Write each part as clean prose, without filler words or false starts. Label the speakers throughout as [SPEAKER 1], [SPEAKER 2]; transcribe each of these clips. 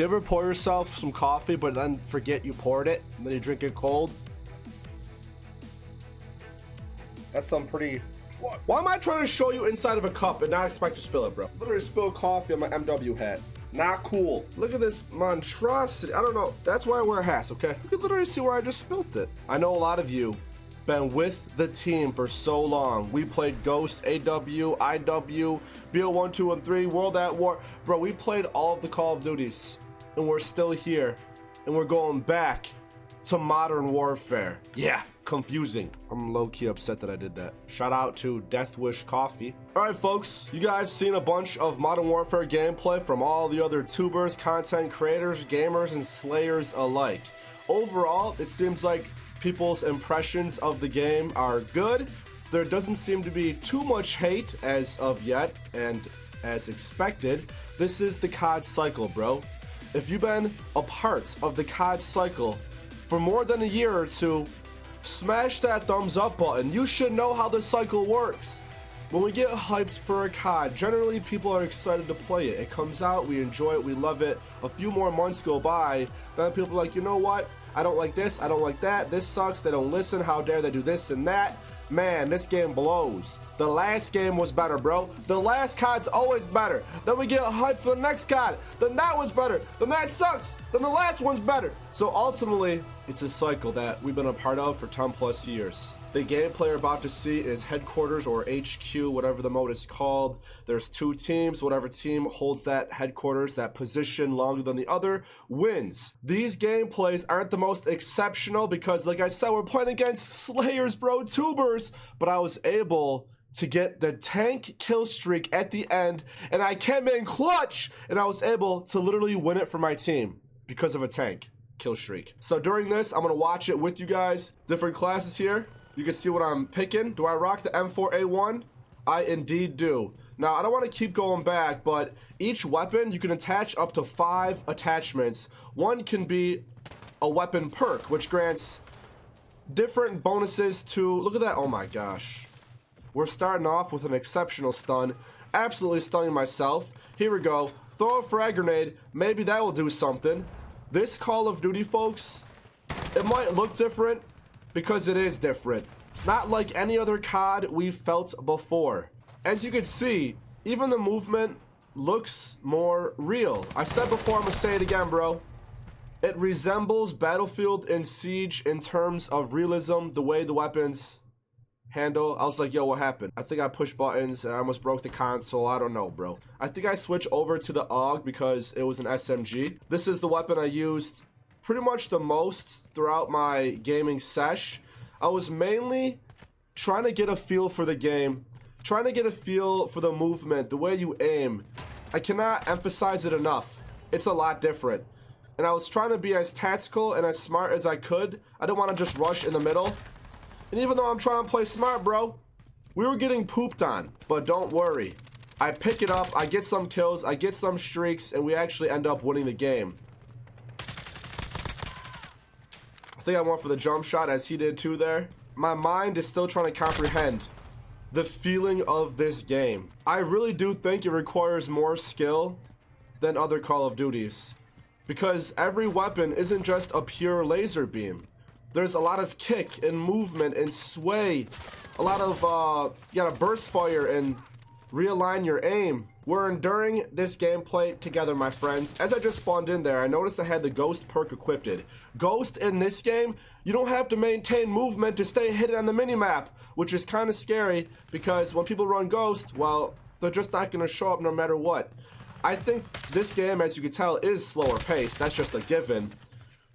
[SPEAKER 1] You ever pour yourself some coffee but then forget you poured it and then you drink it cold? That's some pretty... Why am I trying to show you inside of a cup and not expect to spill it, bro? Literally spilled coffee on my MW hat. Not cool. Look at this monstrosity. I don't know. That's why I wear hats, okay? You can literally see where I just spilled it. I know a lot of you been with the team for so long. We played Ghost, AW, IW, BO1, 2, and 3, World at War. Bro, we played all of the Call of Duties, and we're still here, and we're going back to Modern Warfare. Yeah, confusing. I'm low-key upset that I did that. Shout out to Death Wish Coffee. All right, folks, you guys seen a bunch of Modern Warfare gameplay from all the other tubers, content creators, gamers, and slayers alike. Overall, it seems like people's impressions of the game are good. There doesn't seem to be too much hate as of yet, and as expected, this is the COD cycle, bro. If you've been a part of the COD cycle for more than a year or two, smash that thumbs up button. You should know how the cycle works. When we get hyped for a COD, generally people are excited to play it. It comes out, we enjoy it, we love it. A few more months go by, then people are like, you know what? I don't like this, I don't like that, this sucks, they don't listen, how dare they do this and that. Man, this game blows. The last game was better, bro. The last COD's always better. Then we get hyped for the next COD. Then that one's better. Then that sucks. Then the last one's better. So ultimately, it's a cycle that we've been a part of for 10 plus years. The gameplay you're about to see is headquarters or HQ, whatever the mode is called. There's two teams. Whatever team holds that headquarters, that position longer than the other, wins. These gameplays aren't the most exceptional because, like I said, we're playing against slayers, bro, tubers. But I was able to get the tank kill streak at the end, and I came in clutch, and I was able to literally win it for my team because of a tank kill streak. So during this, I'm gonna watch it with you guys. Different classes here. You can see what I'm picking. Do I rock the M4A1? I indeed do. Now, I don't want to keep going back, but each weapon, you can attach up to 5 attachments. One can be a weapon perk, which grants different bonuses to... Look at that. Oh my gosh. We're starting off with an exceptional stun. Absolutely stunning myself. Here we go. Throw a frag grenade. Maybe that will do something. This Call of Duty, folks, it might look different, because it is different. Not like any other COD we've felt before. As you can see, even the movement looks more real. I said before, I'm gonna say it again, bro. It resembles Battlefield and Siege in terms of realism, the way the weapons handle. I was like, yo, what happened? I think I pushed buttons and I almost broke the console. I don't know, bro. I think I switched over to the AUG because it was an SMG. This is the weapon I used pretty much the most throughout my gaming sesh. I was mainly trying to get a feel for the game, trying to get a feel for the movement, the way you aim. I cannot emphasize it enough. It's a lot different. And I was trying to be as tactical and as smart as I could. I didn't want to just rush in the middle. And even though I'm trying to play smart, bro, we were getting pooped on. But don't worry. I pick it up, I get some kills, I get some streaks, and we actually end up winning the game. I think I went for the jump shot as he did too there. My mind is still trying to comprehend the feeling of this game. I really do think it requires more skill than other Call of Duties, because every weapon isn't just a pure laser beam. There's a lot of kick and movement and sway. A lot of, you gotta burst fire and realign your aim. We're enduring this gameplay together, my friends. As I just spawned in there, I noticed I had the Ghost perk equipped. Ghost in this game, you don't have to maintain movement to stay hidden on the minimap, which is kind of scary because when people run Ghost, well, they're just not going to show up no matter what. I think this game, as you can tell, is slower paced. That's just a given.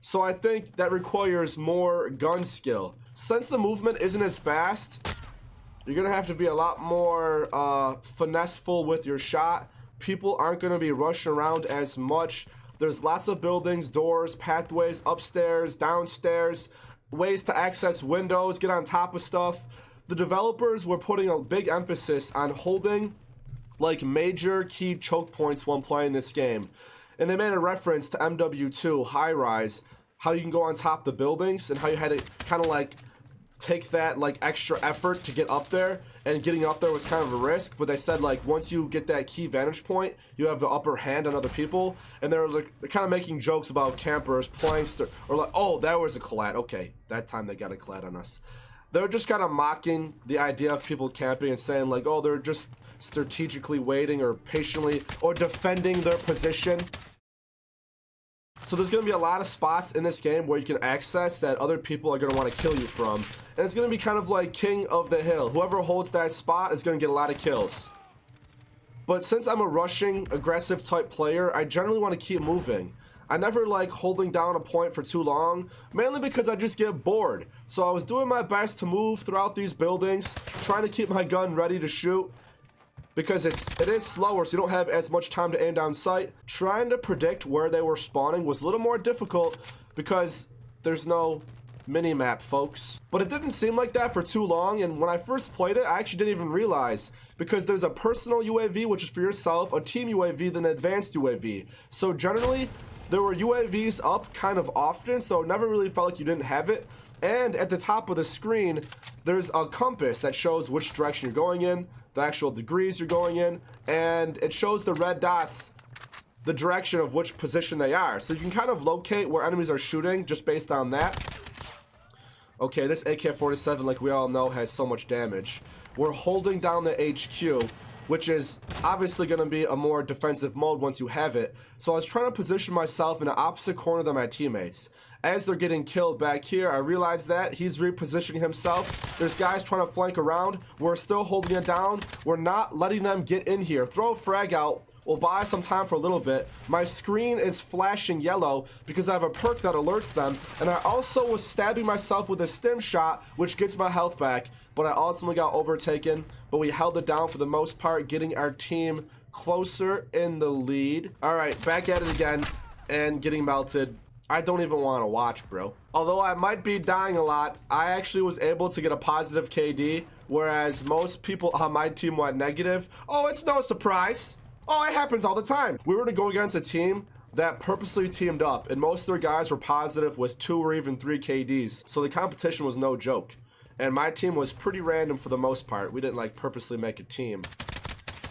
[SPEAKER 1] So I think that requires more gun skill. Since the movement isn't as fast, you're going to have to be a lot more finesseful with your shot. People aren't going to be rushing around as much. There's lots of buildings, doors, pathways, upstairs, downstairs, ways to access windows, get on top of stuff. The developers were putting a big emphasis on holding like major key choke points when playing this game. And they made a reference to MW2, High Rise, how you can go on top of the buildings and how you had to kind of like take that like extra effort to get up there, and getting up there was kind of a risk, but they said like once you get that key vantage point, you have the upper hand on other people. And they're like kind of making jokes about campers playing or like, oh, that was a collat. Okay, that time they got a collat on us. They're just kind of mocking the idea of people camping and saying like, oh, they're just strategically waiting or patiently or defending their position. So there's going to be a lot of spots in this game where you can access that other people are going to want to kill you from. And it's going to be kind of like King of the Hill. Whoever holds that spot is going to get a lot of kills. But since I'm a rushing, aggressive type player, I generally want to keep moving. I never like holding down a point for too long, mainly because I just get bored. So I was doing my best to move throughout these buildings, trying to keep my gun ready to shoot, because it is slower, so you don't have as much time to aim down sight. Trying to predict where they were spawning was a little more difficult because there's no mini-map, folks. But it didn't seem like that for too long, and when I first played it, I actually didn't even realize, because there's a personal UAV, which is for yourself, a team UAV, then an advanced UAV. So generally, there were UAVs up kind of often, so it never really felt like you didn't have it. And at the top of the screen, there's a compass that shows which direction you're going in, the actual degrees you're going in, and it shows the red dots the direction of which position they are. So you can kind of locate where enemies are shooting just based on that. Okay, this AK-47, like we all know, has so much damage. We're holding down the HQ, which is obviously going to be a more defensive mode once you have it. So I was trying to position myself in the opposite corner than my teammates. As they're getting killed back here, I realized that he's repositioning himself. There's guys trying to flank around. We're still holding it down. We're not letting them get in here. Throw a frag out. We'll buy some time for a little bit. My screen is flashing yellow because I have a perk that alerts them. And I also was stabbing myself with a stim shot, which gets my health back. But I ultimately got overtaken. But we held it down for the most part, getting our team closer in the lead. All right, back at it again and getting melted. I don't even want to watch, bro. Although I might be dying a lot, I actually was able to get a positive KD, whereas most people on my team went negative. Oh, it's no surprise. Oh, it happens all the time. We were to go against a team that purposely teamed up, and most of their guys were positive with 2 or even 3 KDs. So the competition was no joke. And my team was pretty random for the most part. We didn't like purposely make a team.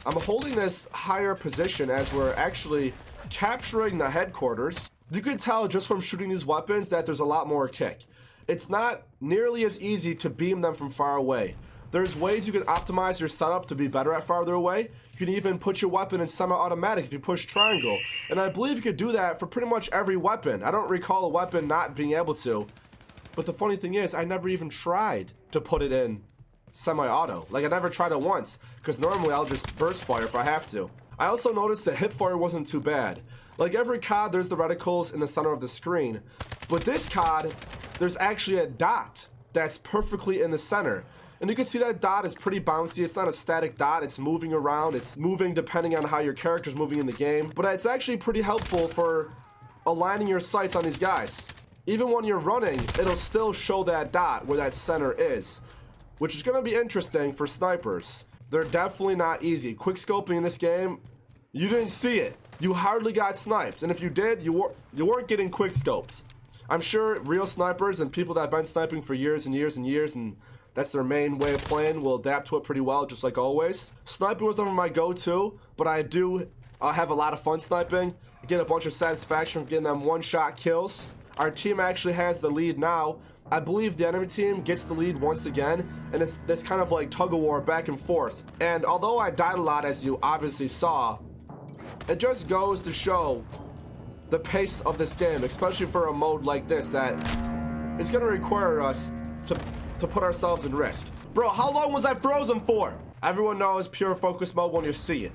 [SPEAKER 1] I'm holding this higher position as we're actually capturing the headquarters. You can tell just from shooting these weapons that there's a lot more kick. It's not nearly as easy to beam them from far away. There's ways you can optimize your setup to be better at farther away. You can even put your weapon in semi-automatic if you push triangle. And I believe you could do that for pretty much every weapon. I don't recall a weapon not being able to. But the funny thing is, I never even tried to put it in semi-auto. Like, I never tried it once, because normally I'll just burst fire if I have to. I also noticed that hip fire wasn't too bad. Like every COD, there's the reticles in the center of the screen. But this COD, there's actually a dot that's perfectly in the center. And you can see that dot is pretty bouncy. It's not a static dot. It's moving around. It's moving depending on how your character's moving in the game. But it's actually pretty helpful for aligning your sights on these guys. Even when you're running, it'll still show that dot where that center is, which is going to be interesting for snipers. They're definitely not easy. Quick scoping in this game, you didn't see it. You hardly got sniped, and if you did, you weren't getting quick scoped. I'm sure real snipers and people that have been sniping for years and years and years, and that's their main way of playing, will adapt to it pretty well, just like always. Sniping was never my go-to, but I do have a lot of fun sniping. I get a bunch of satisfaction from getting them one-shot kills. Our team actually has the lead now. I believe the enemy team gets the lead once again, and it's this kind of like tug-of-war back and forth. And although I died a lot, as you obviously saw, it just goes to show the pace of this game, especially for a mode like this that is going to require us to put ourselves in risk. Bro, how long was I frozen for? Everyone knows pure focus mode when you see it.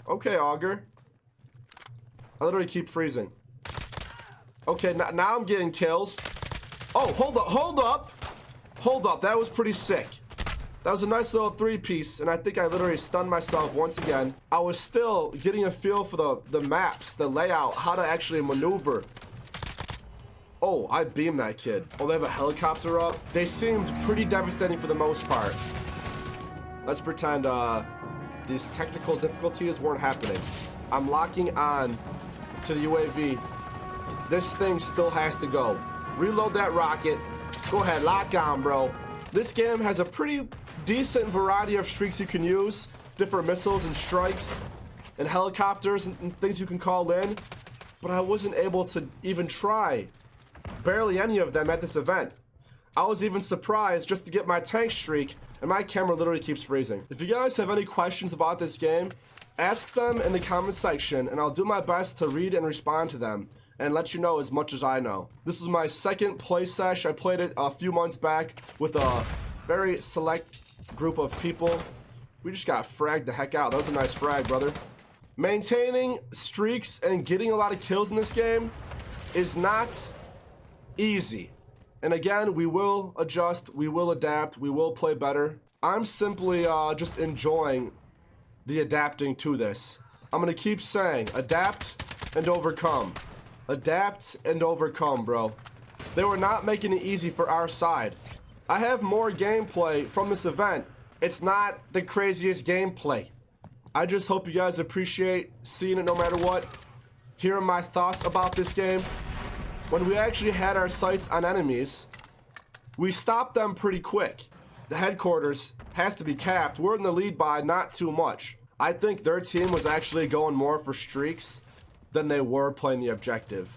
[SPEAKER 1] Okay, Auger. I literally keep freezing. Okay, now I'm getting kills. Oh, hold up. That was pretty sick. That was a nice little 3-piece, and I think I literally stunned myself once again. I was still getting a feel for the maps, the layout, how to actually maneuver. Oh, I beamed that kid. Oh, they have a helicopter up. They seemed pretty devastating for the most part. Let's pretend these technical difficulties weren't happening. I'm locking on to the UAV. This thing still has to go. Reload that rocket. Go ahead, lock on, bro. This game has a pretty decent variety of streaks you can use. Different missiles and strikes and helicopters and things you can call in. But I wasn't able to even try barely any of them at this event. I was even surprised just to get my tank streak, and my camera literally keeps freezing. If you guys have any questions about this game, ask them in the comment section, and I'll do my best to read and respond to them and let you know as much as I know. This was my second play sesh. I played it a few months back with a very select group of people. We just got fragged the heck out. That was a nice frag, brother. Maintaining streaks and getting a lot of kills in this game is not easy. And again, we will adjust, we will adapt, we will play better. I'm simply just enjoying the adapting to this. I'm gonna keep saying, adapt and overcome. Adapt and overcome, bro. They were not making it easy for our side. I have more gameplay from this event. It's not the craziest gameplay. I just hope you guys appreciate seeing it no matter what. Hearing my thoughts about this game. When we actually had our sights on enemies, we stopped them pretty quick. The headquarters has to be capped. We're in the lead by not too much. I think their team was actually going more for streaks than they were playing the objective.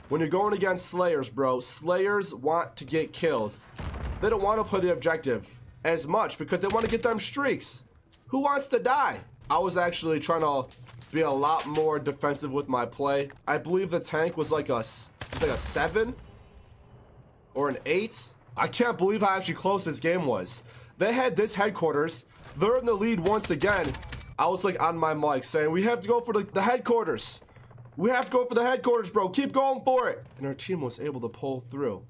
[SPEAKER 1] When you're going against Slayers, bro, Slayers want to get kills. They don't want to play the objective as much because they want to get them streaks. Who wants to die? I was actually trying to be a lot more defensive with my play. I believe the tank was like a 7 or an 8. I can't believe how actually close this game was. They had this headquarters. They're in the lead once again. I was like on my mic saying, we have to go for the headquarters. We have to go for the headquarters, bro. Keep going for it. And our team was able to pull through.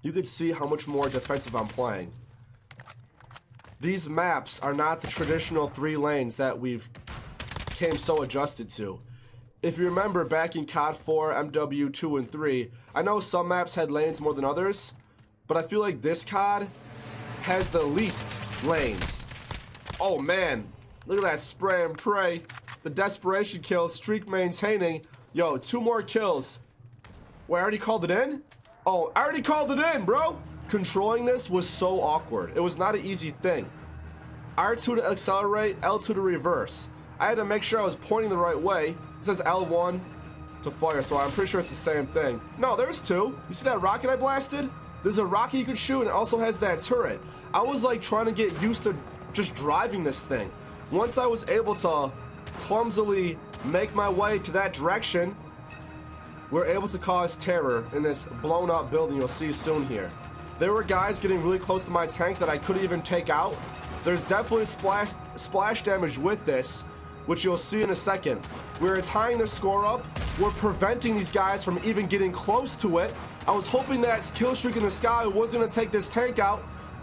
[SPEAKER 1] You could see how much more defensive I'm playing. These maps are not the traditional 3 lanes that we've came so adjusted to. If you remember back in COD 4, MW 2 and 3, I know some maps had lanes more than others, but I feel like this COD has the least lanes. Oh man, look at that spray and pray. The desperation kill, streak maintaining. Yo, 2 more kills. Wait, I already called it in? Oh, I already called it in, bro. Controlling this was so awkward. It was not an easy thing. R2 to accelerate, L2 to reverse. I had to make sure I was pointing the right way. It says L1 to fire, so I'm pretty sure it's the same thing. No, there's 2. You see that rocket I blasted? There's a rocket you can shoot, and it also has that turret. I was like trying to get used to just driving this thing. Once I was able to clumsily make my way to that direction, we're able to cause terror in this blown up building you'll see soon here. There were guys getting really close to my tank that I couldn't even take out. There's definitely splash damage with this, which you'll see in a second. We're tying their score up. We're preventing these guys from even getting close to it. I was hoping that Killstreak in the sky wasn't gonna take this tank out,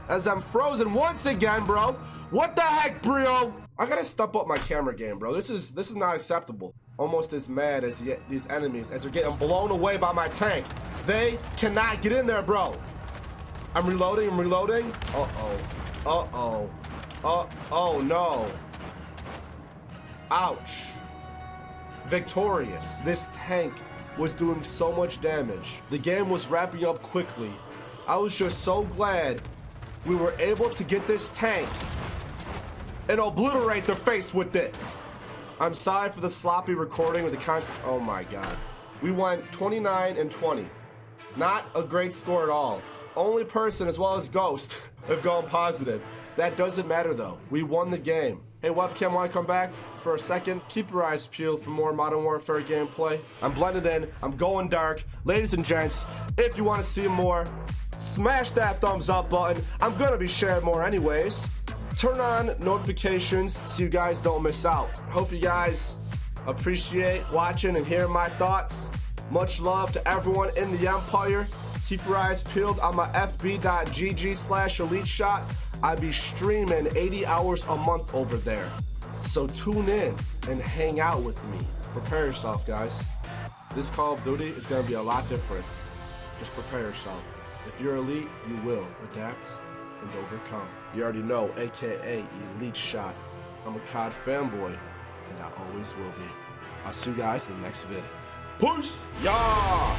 [SPEAKER 1] as I'm frozen once again, bro. What the heck, bro? I gotta step up my camera game, bro. This is not acceptable. Almost as mad as these enemies as they're getting blown away by my tank. They cannot get in there, bro. I'm reloading, Oh no. Ouch. Victorious. This tank was doing so much damage. The game was wrapping up quickly. I was just so glad we were able to get this tank and obliterate their face with it. I'm sorry for the sloppy recording with the constant. Oh my god. We went 29 and 20. Not a great score at all. Only person as well as Ghost have gone positive. That doesn't matter though. We won the game. Hey webcam, wanna come back for a second? Keep your eyes peeled for more Modern Warfare gameplay. I'm blended in, I'm going dark. Ladies and gents, if you wanna see more, smash that thumbs up button. I'm gonna be sharing more anyways. Turn on notifications so you guys don't miss out. Hope you guys appreciate watching and hearing my thoughts. Much love to everyone in the Empire. Keep your eyes peeled on my fb.gg/EliteShot. I be streaming 80 hours a month over there. So tune in and hang out with me. Prepare yourself, guys. This Call of Duty is gonna be a lot different. Just prepare yourself. If you're elite, you will adapt and overcome. You already know, aka EliteShot. I'm a COD fanboy, and I always will be. I'll see you guys in the next video. Peace! Yeah!